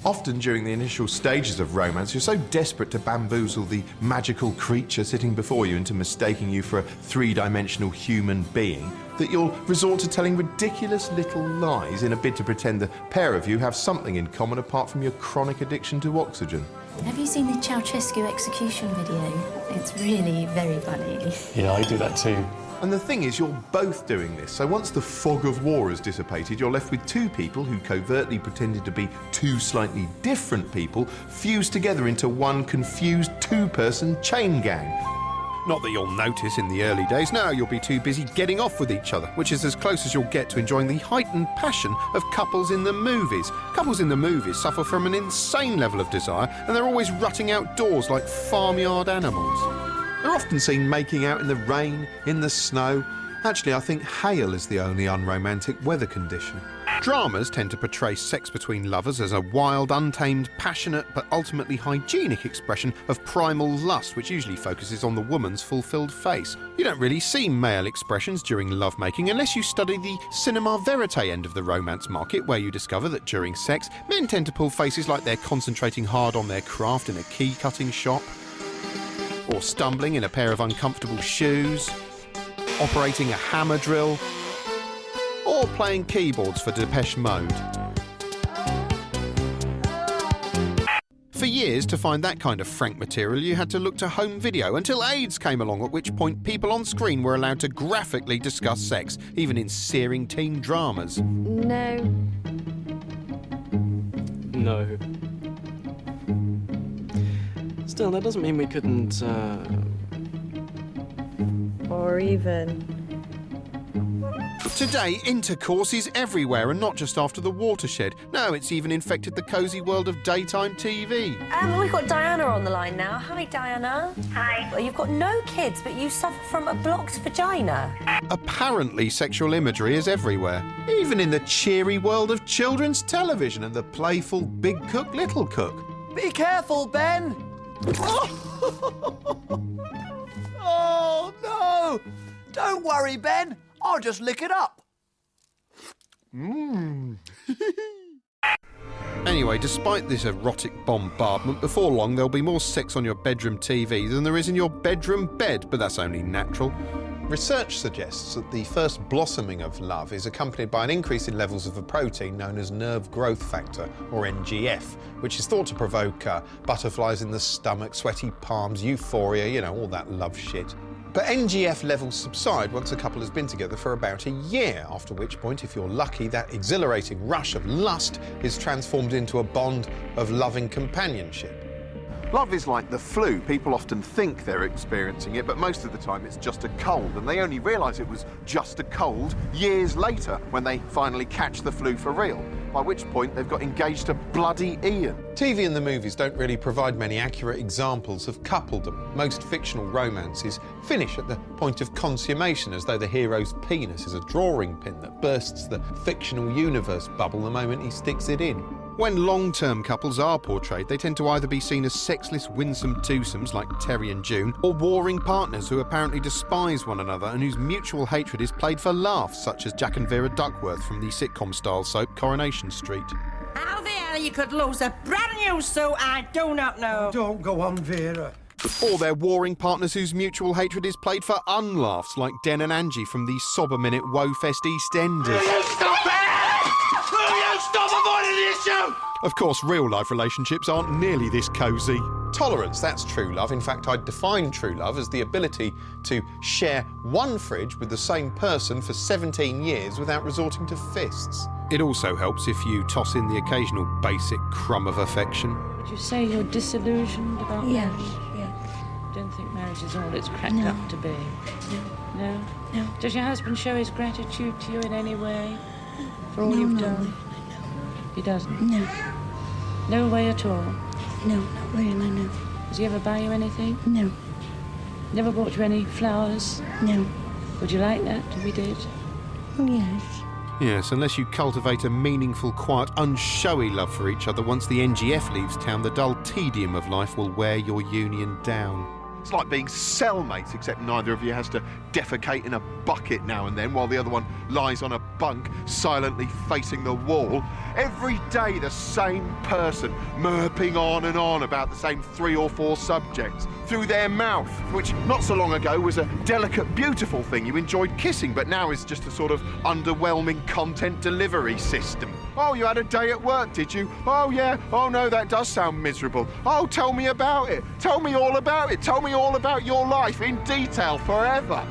Often during the initial stages of romance, you're so desperate to bamboozle the magical creature sitting before you into mistaking you for a three-dimensional human being that you'll resort to telling ridiculous little lies in a bid to pretend the pair of you have something in common apart from your chronic addiction to oxygen. Have you seen the Ceausescu execution video? It's really very funny. Yeah, I do that too. And the thing is, you're both doing this, so once the fog of war has dissipated, you're left with two people who covertly pretended to be two slightly different people, fused together into one confused two-person chain gang. Not that you'll notice in the early days, no, you'll be too busy getting off with each other, which is as close as you'll get to enjoying the heightened passion of couples in the movies. Couples in the movies suffer from an insane level of desire, and they're always rutting outdoors like farmyard animals. They're often seen making out in the rain, in the snow. Actually, I think hail is the only unromantic weather condition. Dramas tend to portray sex between lovers as a wild, untamed, passionate, but ultimately hygienic expression of primal lust, which usually focuses on the woman's fulfilled face. You don't really see male expressions during lovemaking unless you study the cinema verite end of the romance market, where you discover that during sex, men tend to pull faces like they're concentrating hard on their craft in a key-cutting shop, or stumbling in a pair of uncomfortable shoes, operating a hammer drill, or playing keyboards for Depeche Mode. For years, to find that kind of frank material, you had to look to home video until AIDS came along, at which point people on screen were allowed to graphically discuss sex, even in searing teen dramas. No. No. Still, that doesn't mean we couldn't, Or even... Today, intercourse is everywhere, and not just after the watershed. No, it's even infected the cosy world of daytime TV. We've got Diana on the line now. Hi, Diana. Hi. Well, you've got no kids, but you suffer from a blocked vagina. Apparently, sexual imagery is everywhere, even in the cheery world of children's television and the playful Big Cook, Little Cook. Be careful, Ben! Oh, no! Don't worry, Ben. I'll just lick it up. Anyway, despite this erotic bombardment, before long there'll be more sex on your bedroom TV than there is in your bedroom bed, but that's only natural. Research suggests that the first blossoming of love is accompanied by an increase in levels of a protein known as nerve growth factor, or NGF, which is thought to provoke butterflies in the stomach, sweaty palms, euphoria, you know, all that love shit. But NGF levels subside once a couple has been together for about a year, after which point, if you're lucky, that exhilarating rush of lust is transformed into a bond of loving companionship. Love is like the flu. People often think they're experiencing it, but most of the time it's just a cold, and they only realise it was just a cold years later when they finally catch the flu for real, by which point they've got engaged to bloody Ian. TV and the movies don't really provide many accurate examples of coupledom. Most fictional romances finish at the point of consummation, as though the hero's penis is a drawing pin that bursts the fictional universe bubble the moment he sticks it in. When long-term couples are portrayed, they tend to either be seen as sexless, winsome twosomes like Terry and June, or warring partners who apparently despise one another and whose mutual hatred is played for laughs, such as Jack and Vera Duckworth from the sitcom-style soap Coronation Street. How the hell you could lose a brand new suit, I do not know. Don't go on, Vera. Or they're warring partners whose mutual hatred is played for unlaughs, like Den and Angie from the Sobber Minute Woefest EastEnders. Will you stop it? Will you stop avoiding the issue? Of course, real-life relationships aren't nearly this cosy. Tolerance, that's true love. In fact, I'd define true love as the ability to share one fridge with the same person for 17 years without resorting to fists. It also helps if you toss in the occasional basic crumb of affection. Would you say you're disillusioned about Yes, marriage? yes. Don't think marriage is all it's cracked No. up to be? No. No? No. Does your husband show his gratitude to you in any way for all No, you've no, done? He doesn't? No. No way at all? No, not really, no. Does he ever buy you anything? No. Never bought you any flowers? No. Would you like that if he did? Yes. Yes, unless you cultivate a meaningful, quiet, unshowy love for each other, once the NGF leaves town, the dull tedium of life will wear your union down. It's like being cellmates, except neither of you has to defecate in a bucket now and then while the other one lies on a bunk, silently facing the wall. Every day the same person murping on and on about the same 3 or 4 subjects through their mouth, which not so long ago was a delicate, beautiful thing you enjoyed kissing, but now is just a sort of underwhelming content delivery system. Oh, you had a day at work, did you? Oh, yeah. Oh, no, that does sound miserable. Oh, tell me about it. Tell me all about it. Tell me all about your life in detail forever.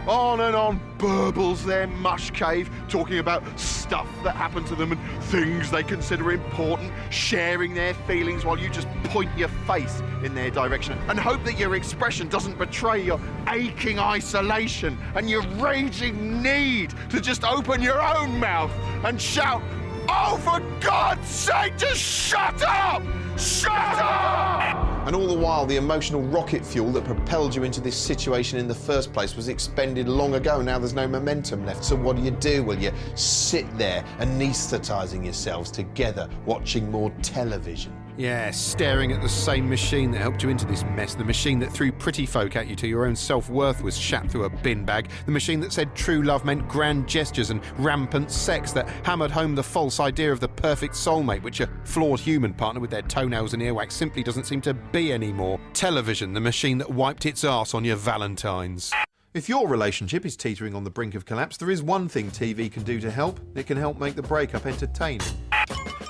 On and on burbles their mush cave, talking about stuff that happened to them and things they consider important, sharing their feelings while you just point your face in their direction and hope that your expression doesn't betray your aching isolation and your raging need to just open your own mouth and shout, "Oh, for God's sake, just shut up! Shut up!" And all the while, the emotional rocket fuel that propelled you into this situation in the first place was expended long ago. Now there's no momentum left. So what do? Well, you sit there anaesthetising yourselves together, watching more television. Yeah, staring at the same machine that helped you into this mess. The machine that threw pretty folk at you till your own self-worth was shat through a bin bag. The machine that said true love meant grand gestures and rampant sex, that hammered home the false idea of the perfect soulmate, which a flawed human partner with their toenails and earwax simply doesn't seem to be anymore. Television, the machine that wiped its arse on your Valentines. If your relationship is teetering on the brink of collapse, there is one thing TV can do to help. It can help make the breakup entertaining.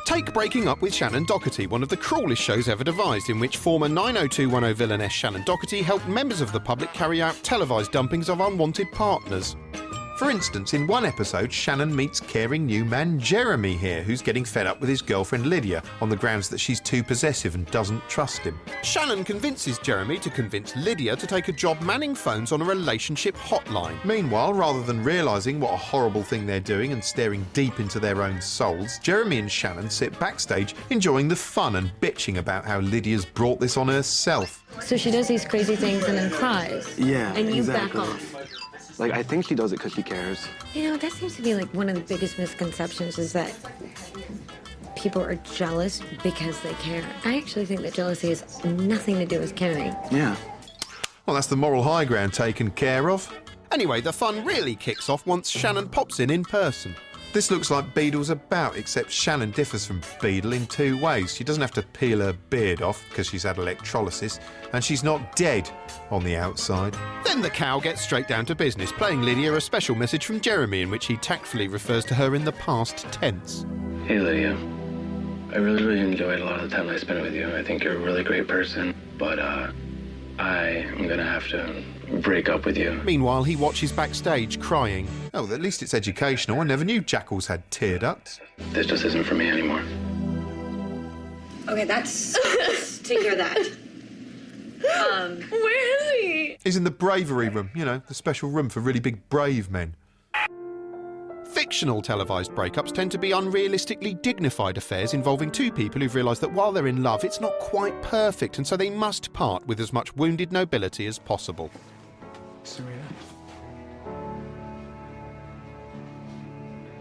Take Breaking Up with Shannon Doherty, one of the cruelest shows ever devised, in which former 90210 villainess Shannon Doherty helped members of the public carry out televised dumpings of unwanted partners. For instance, in one episode, Shannon meets caring new man Jeremy here, who's getting fed up with his girlfriend Lydia on the grounds that she's too possessive and doesn't trust him. Shannon convinces Jeremy to convince Lydia to take a job manning phones on a relationship hotline. Meanwhile, rather than realising what a horrible thing they're doing and staring deep into their own souls, Jeremy and Shannon sit backstage enjoying the fun and bitching about how Lydia's brought this on herself. So she does these crazy things and then cries. Yeah, and you exactly. back off. Like, I think she does it because she cares. You know, that seems to be like one of the biggest misconceptions, is that people are jealous because they care. I actually think that jealousy has nothing to do with caring. Yeah. Well, that's the moral high ground taken care of. Anyway, the fun really kicks off once Shannon pops in person. This looks like Beadle's About, except Shannon differs from Beadle in 2 ways. She doesn't have to peel her beard off because she's had electrolysis, and she's not dead on the outside. Then the cow gets straight down to business, playing Lydia a special message from Jeremy in which he tactfully refers to her in the past tense. Hey Lydia, I really enjoyed a lot of the time I spent with you. I think you're a really great person, but I am gonna have to break up with you. Meanwhile, he watches backstage crying. Oh, at least it's educational. I never knew jackals had tear ducts. This just isn't for me anymore. Okay, that's... take care of that. Where is he? He's in the bravery room, you know, the special room for really big brave men. Fictional televised breakups tend to be unrealistically dignified affairs involving 2 people who've realised that while they're in love, it's not quite perfect, and so they must part with as much wounded nobility as possible. Serena.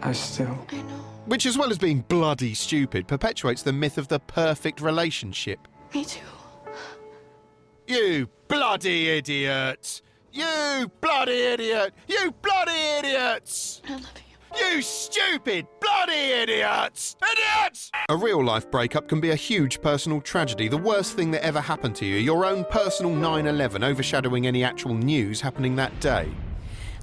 I know. Which, as well as being bloody stupid, perpetuates the myth of the perfect relationship. Me too. You bloody idiot! You bloody idiot! You bloody idiots! I love you. You stupid bloody idiots! Idiots! A real-life breakup can be a huge personal tragedy, the worst thing that ever happened to you, your own personal 9/11 overshadowing any actual news happening that day.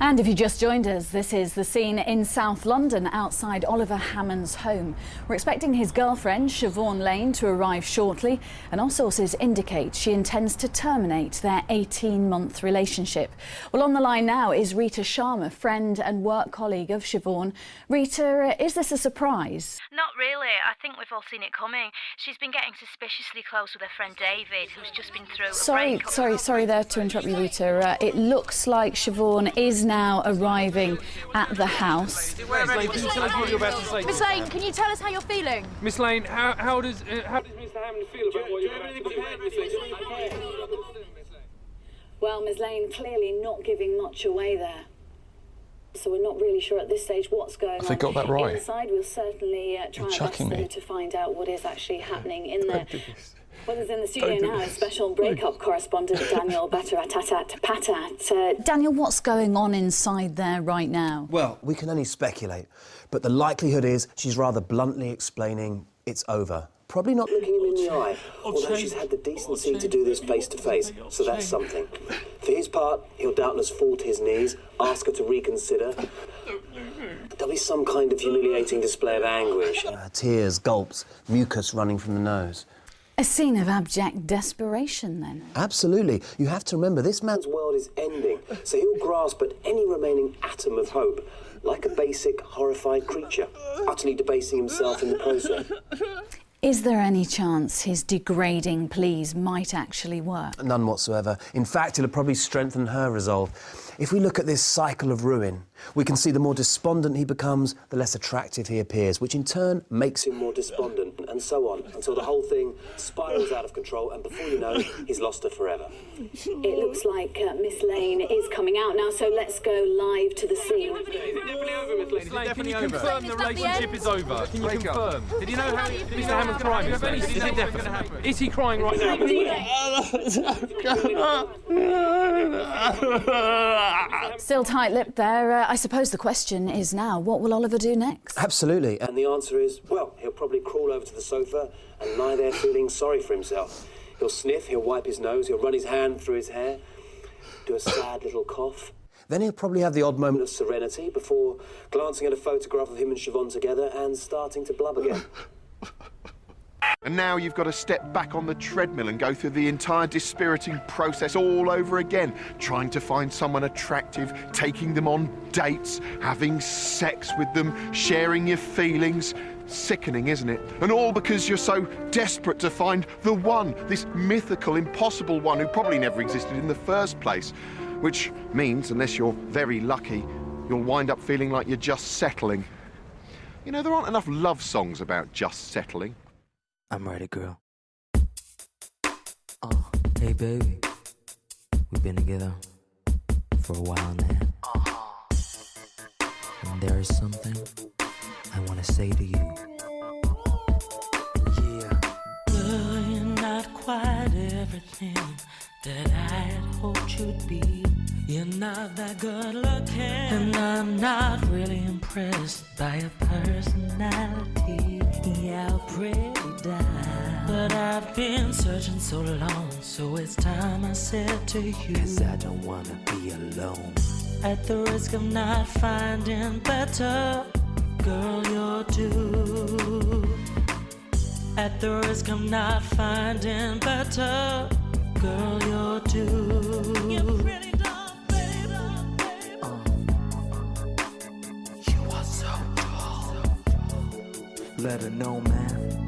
And if you just joined us, this is the scene in South London outside Oliver Hammond's home. We're expecting his girlfriend, Siobhan Lane, to arrive shortly, and our sources indicate she intends to terminate their 18-month relationship. Well, on the line now is Rita Sharma, friend and work colleague of Siobhan. Rita, is this a surprise? Not really. I think we've all seen it coming. She's been getting suspiciously close with her friend David, who's just been through Sorry there to interrupt you, Rita. It looks like Siobhan is now arriving at the house. Miss Lane, can you tell us what you're about to say? Miss Lane, can you tell us how you're feeling? Miss Lane, how does Mr. Hammond feel about what you're about to say? Well, Ms Lane, clearly not giving much away there. So we're not really sure at this stage what's going on. Have they got that right? Inside, we'll certainly try our best to find out what is actually happening in there. Well, there's in the studio now a special breakup correspondent, Daniel Patat. Daniel, what's going on inside there right now? Well, we can only speculate, but the likelihood is she's rather bluntly explaining it's over. Probably not looking him in the eye, although she's had the decency to do this face-to-face, so that's something. For his part, he'll doubtless fall to his knees, ask her to reconsider. There'll be some kind of humiliating display of anguish. Tears, gulps, mucus running from the nose. A scene of abject desperation, then? Absolutely. You have to remember, this man's world is ending, so he'll grasp at any remaining atom of hope, like a basic, horrified creature, utterly debasing himself in the process. Is there any chance his degrading pleas might actually work? None whatsoever. In fact, it'll probably strengthen her resolve. If we look at this cycle of ruin, we can see the more despondent he becomes, the less attractive he appears, which in turn makes him more despondent, and so on, until the whole thing spirals out of control, and before you know, he's lost her forever. It looks like Miss Lane is coming out now, so let's go live to the scene. Is it definitely over, Miss Lane? Is it definitely over? Can you confirm the relationship is over? Can you confirm? Did you know how Mr. Hammond's crying? Is it definitely? Is he crying right now? Still tight-lipped there. I suppose the question is now, what will Oliver do next? Absolutely. And the answer is, well, he'll probably crawl over to the sofa and lie there feeling sorry for himself. He'll sniff, he'll wipe his nose, he'll run his hand through his hair, do a sad little cough. Then he'll probably have the odd moment of serenity before glancing at a photograph of him and Siobhan together and starting to blub again. And now you've got to step back on the treadmill and go through the entire dispiriting process all over again, trying to find someone attractive, taking them on dates, having sex with them, sharing your feelings. Sickening, isn't it? And all because you're so desperate to find the one, this mythical, impossible one who probably never existed in the first place. Which means, unless you're very lucky, you'll wind up feeling like you're just settling. You know, there aren't enough love songs about just settling. I'm ready, girl. Hey, baby. We've been together for a while now. And there is something I want to say to you. Yeah. Girl, you're not quite everything that I had hoped you'd be. You're not that good looking, and I'm not really impressed by your personality. Yeah, I'll pretty die, but I've been searching so long, so it's time I said to you, 'cause I don't wanna be alone. At the risk of not finding better, girl, you're due. At the risk of not finding better, girl, you're due. You're pretty dumb, baby. You are so tall. Let her know, man.